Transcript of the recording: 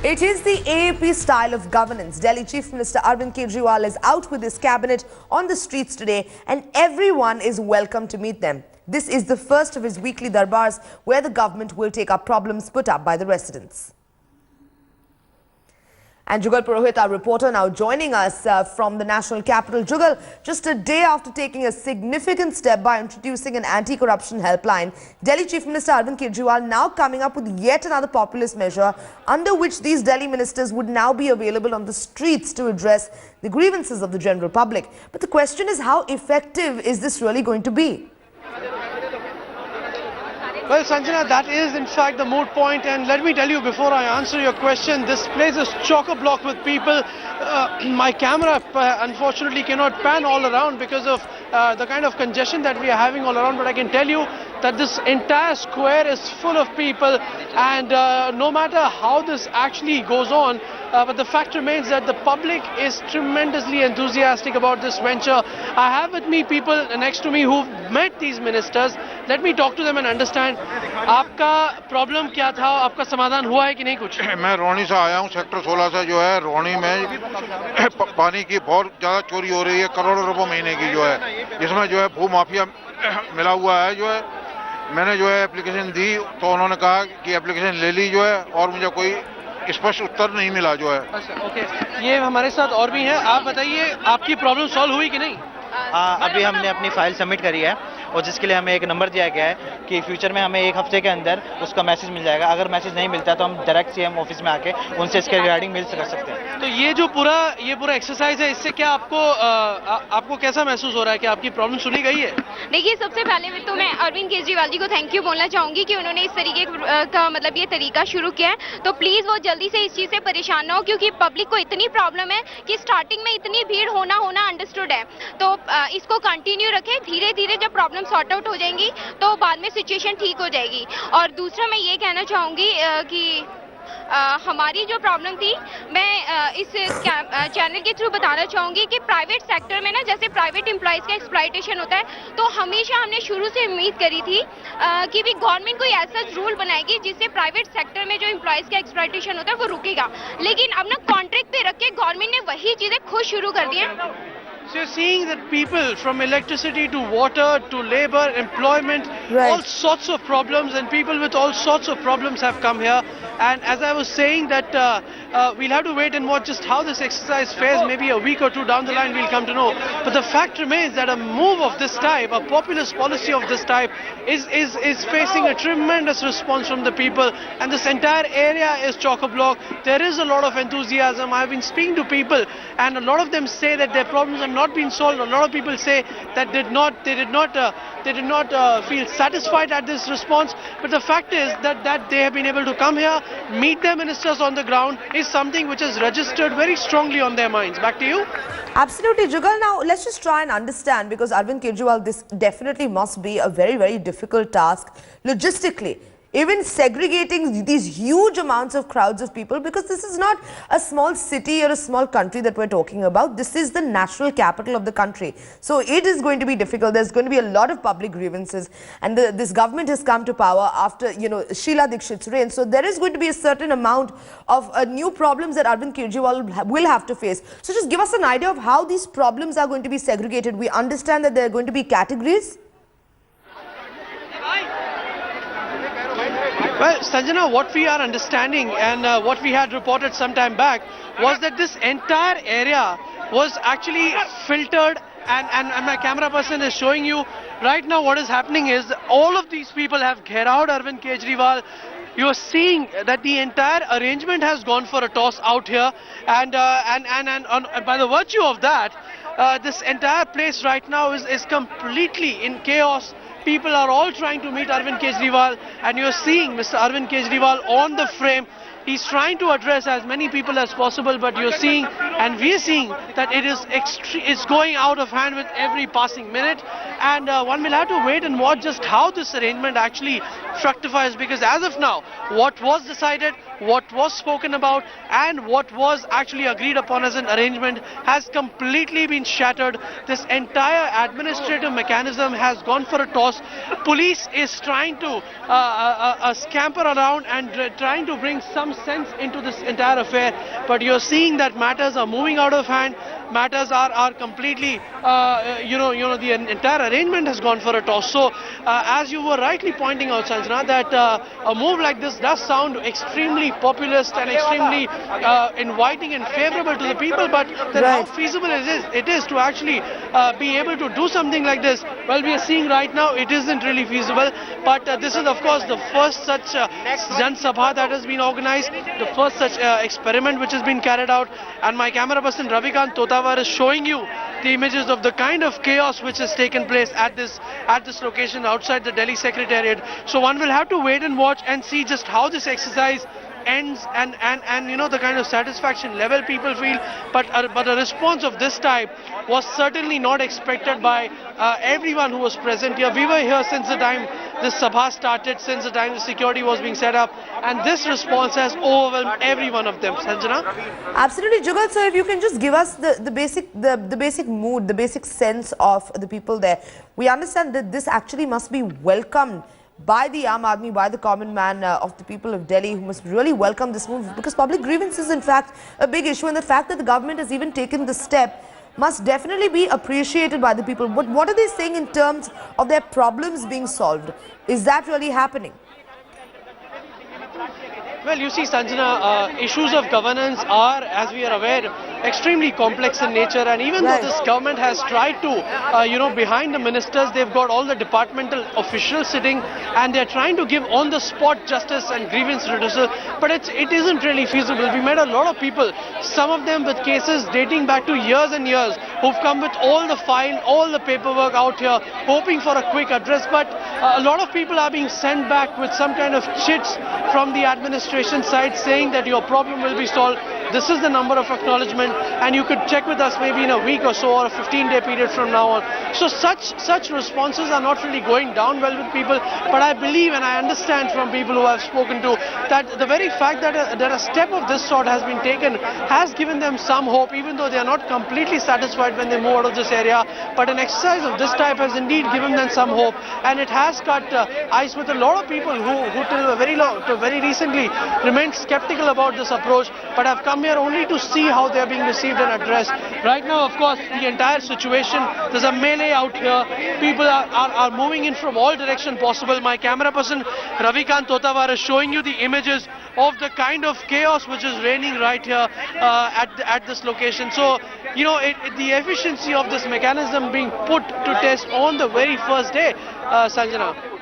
It is the AAP style of governance. Delhi Chief Minister Arvind Kejriwal is out with his cabinet on the streets today and everyone is welcome to meet them. This is the first of his weekly darbars where the government will take up problems put up by the residents. And Jugal Purohit, our reporter, now joining us from the national capital. Jugal, just a day after taking a significant step by introducing an anti-corruption helpline, Delhi Chief Minister Arvind Kejriwal now coming up with yet another populist measure under which these Delhi ministers would now be available on the streets to address the grievances of the general public. But the question is, how effective is this really going to be? Well, Sanjana, that is in fact the moot point, and let me tell you before I answer your question, this place is chock-a-block with people. My camera unfortunately cannot pan all around because of the kind of congestion that we are having all around, but I can tell you that this entire square is full of people, and no matter how this actually goes on, but the fact remains that the public is tremendously enthusiastic about this venture. I have with me people next to me who've met these ministers. Let me talk to them and understand. आपका problem क्या था, आपका समाधान हुआ है कि नहीं कुछ? मैं रोहनी से आया हूँ, सेक्टर 16 से। जो है रोहनी में पानी की बहुत ज़्यादा चोरी हो रही है, करोड़ों रुपए महीने की जो है, जिसमें जो है भू माफिया मिला हुआ है। जो है मैंने जो है एप्लीकेशन दी तो उन्होंने कहा कि एप्लीकेशन ले ली जो है, और मुझे कोई स्पष्ट उत्तर नहीं मिला जो है। अच्छा, ओके, ये हमारे साथ और भी हैं। आप बताइए, आपकी प्रॉब्लम सॉल्व हुई कि नहीं? अभी हमने अपनी फाइल सबमिट करी है और जिसके लिए हमें एक नंबर दिया गया है कि फ्यूचर में हमें एक हफ्ते के अंदर उसका मैसेज मिल जाएगा। अगर मैसेज नहीं मिलता तो हम डायरेक्ट सीएम ऑफिस में आके उनसे इसके रिगार्डिंग मिल कर सकते हैं। तो ये जो पूरा एक्सरसाइज है, इससे क्या आपको कैसा महसूस हो रहा है कि आपकी प्रॉब्लम सुनी गई है? देखिए, सबसे पहले तो मैं अरविंद केजरीवाल जी को थैंक यू बोलना चाहूंगी कि उन्होंने इस तरीके का मतलब ये तरीका शुरू किया है। तो प्लीज वो जल्दी से इस चीज से परेशान ना हो, क्योंकि पब्लिक को इतनी प्रॉब्लम है कि स्टार्टिंग में इतनी भीड़ होना अंडरस्टूड है। तो इसको कंटिन्यू रखें, धीरे धीरे जब प्रॉब्लम सॉर्ट आउट हो जाएंगी तो बाद में सिचुएशन ठीक हो जाएगी। और दूसरा मैं ये कहना चाहूंगी कि हमारी जो प्रॉब्लम थी, मैं इस चैनल के थ्रू बताना चाहूंगी कि प्राइवेट सेक्टर में ना, जैसे प्राइवेट एम्प्लॉयज का एक्सप्लॉयटेशन होता है, तो हमेशा हमने शुरू से उम्मीद करी थी कि भी गवर्नमेंट कोई ऐसा रूल बनाएगी जिससे प्राइवेट सेक्टर में जो एम्प्लॉयज का एक्सप्लॉयटेशन होता है वो रुकेगा। लेकिन अब ना कॉन्ट्रैक्ट पे रख के गवर्नमेंट ने वही चीजें खुद शुरू कर दी है। So you're seeing that people, from electricity to water to labor, employment, right, all sorts of problems, and people with all sorts of problems have come here. And as I was saying that we'll have to wait and watch just how this exercise fares. Maybe a week or two down the line we'll come to know. But the fact remains that a move of this type, a populist policy of this type is facing a tremendous response from the people. And this entire area is chock-a-block. There is a lot of enthusiasm. I've been speaking to people and a lot of them say that their problems have not been solved. A lot of people say that they did not feel satisfied at this response. But the fact is that they have been able to come here, meet their ministers on the ground, is something which is registered very strongly on their minds. Back to you. Absolutely, Jugal. Now, let's just try and understand, because Arvind Kejriwal, this definitely must be a very, very difficult task logistically. Even segregating these huge amounts of crowds of people, because this is not a small city or a small country that we're talking about. This is the national capital of the country. So it is going to be difficult. There's going to be a lot of public grievances. And this government has come to power after, Sheila Dikshit's reign. So there is going to be a certain amount of new problems that Arvind Kejriwal will have to face. So just give us an idea of how these problems are going to be segregated. We understand that there are going to be categories. Well, Sanjana, what we are understanding and what we had reported some time back was that this entire area was actually filtered, and my camera person is showing you right now what is happening is all of these people have gherao Arvind Kejriwal. You are seeing that the entire arrangement has gone for a toss out here, and by the virtue of that, this entire place right now is completely in chaos. People are all trying to meet Arvind Kejriwal, and you're seeing Mr. Arvind Kejriwal on the frame. He's trying to address as many people as possible, but you're seeing, and we're seeing, that it's going out of hand with every passing minute. And one will have to wait and watch just how this arrangement actually fructifies, because as of now, what was decided, what was spoken about, and what was actually agreed upon as an arrangement has completely been shattered. This entire administrative mechanism has gone for a toss. Police is trying to scamper around and trying to bring some some sense into this entire affair. But you're seeing that matters are moving out of hand. Matters are completely, the entire arrangement has gone for a toss. So, as you were rightly pointing out, Sanjana, that a move like this does sound extremely populist and extremely inviting and favorable to the people. But then how feasible it is to actually be able to do something like this? Well, we are seeing right now it isn't really feasible. But this is, of course, the first such Jan Sabha that has been organized, the first such experiment which has been carried out. And my camera person Ravikant Totawar is showing you the images of the kind of chaos which has taken place at this location outside the Delhi Secretariat. So one will have to wait and watch and see just how this exercise ends and the kind of satisfaction level people feel. But a response of this type was certainly not expected by everyone who was present here. We were here since the time this Sabha started, since the time the security was being set up, and this response has overwhelmed every one of them. Sanjana? Absolutely, Jugal. So if you can just give us the basic mood, the basic sense of the people there. We understand that this actually must be welcomed by the Aam Aadmi, by the common man of the people of Delhi, who must really welcome this move, because public grievance is in fact a big issue, and the fact that the government has even taken this step must definitely be appreciated by the people. But what are they saying in terms of their problems being solved? Is that really happening? Well, you see, Sanjana, issues of governance are, as we are aware, extremely complex in nature, and even though this government has tried to, behind the ministers, they've got all the departmental officials sitting, and they're trying to give on-the-spot justice and grievance redressal, but it isn't really feasible. We met a lot of people, some of them with cases dating back to years and years, who've come with all the file, all the paperwork out here, hoping for a quick address, but a lot of people are being sent back with some kind of chits from the administration side saying that your problem will be solved. This is the number of acknowledgement, and you could check with us maybe in a week or so, or a 15-day period from now on. So such responses are not really going down well with people, but I believe and I understand from people who I've spoken to that the very fact that a step of this sort has been taken has given them some hope, even though they are not completely satisfied when they move out of this area. But an exercise of this type has indeed given them some hope, and it has cut ice with a lot of people who till very recently remained skeptical about this approach, but have come here only to see how they are being received and addressed. Right now, of course, the entire situation, there's a melee out here. People are moving in from all directions possible. My camera person Ravikant Totawar is showing you the images of the kind of chaos which is reigning right here at this location. So, the efficiency of this mechanism being put to test on the very first day, Sanjana.